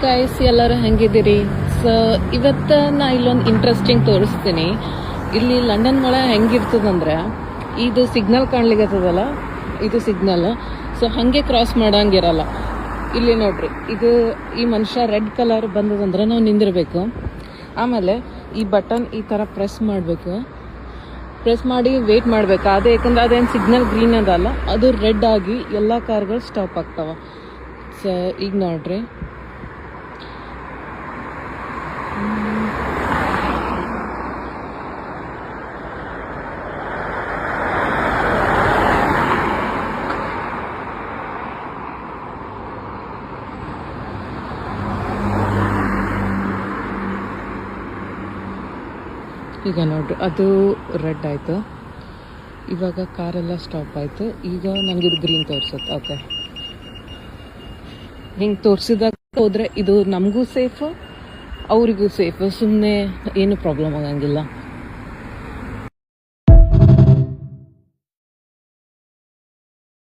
Guys ಎಲ್ಲರೂ ಹೆಂಗಿದ್ದೀರಿ? So ಇವತ್ತು ನಾ ಇಲ್ಲೊಂದು ಇಂಟ್ರೆಸ್ಟಿಂಗ್ ತೋರಿಸ್ತೀನಿ. ಇಲ್ಲಿ ಲಂಡನ್ ಮಳೆ ಹೆಂಗಿರ್ತದಂದ್ರೆ, ಇದು ಸಿಗ್ನಲ್ ಕಾಣ್ಲಿಕ್ಕತ್ತದಲ್ಲ, ಇದು ಸಿಗ್ನಲ್. ಸೊ ಹಾಗೆ ಕ್ರಾಸ್ ಮಾಡೋಂಗಿರಲ್ಲ. ಇಲ್ಲಿ ನೋಡ್ರಿ, ಇದು ಈ ಮನುಷ್ಯ ರೆಡ್ ಕಲರ್ ಬಂದದಂದ್ರೆ ನಾವು ನಿಂದಿರಬೇಕು. ಆಮೇಲೆ ಈ ಬಟನ್ ಈ ಥರ ಪ್ರೆಸ್ ಮಾಡಬೇಕು. ಪ್ರೆಸ್ ಮಾಡಿ ವೆಯ್ಟ್ ಮಾಡಬೇಕು. ಅದೇ ಯಾಕಂದ್ರೆ ಅದೇನು ಸಿಗ್ನಲ್ ಗ್ರೀನ್ ಅದಲ್ಲ, ಅದು ರೆಡ್ ಆಗಿ ಎಲ್ಲ ಕಾರ್ಗಳು ಸ್ಟಾಪ್ ಆಗ್ತಾವ. ಸೊ ಈಗ ನೋಡ್ರಿ, ಈಗ ನೋಡ್ರಿ ಅದು ರೆಡ್ ಆಯಿತು. ಇವಾಗ ಕಾರೆಲ್ಲ ಸ್ಟಾಪ್ ಆಯಿತು. ಈಗ ನನಗೆ ಇದು ಗ್ರೀನ್ ತೋರಿಸುತ್ತೆ. ಓಕೆ, ಹಿಂಗೆ ತೋರಿಸಿದಾಗ ಹೋದರೆ ಇದು ನಮಗೂ ಸೇಫು, ಅವರಿಗೂ ಸೇಫು. ಸುಮ್ಮನೆ ಏನು ಪ್ರಾಬ್ಲಮ್ ಆಗಂಗಿಲ್ಲ.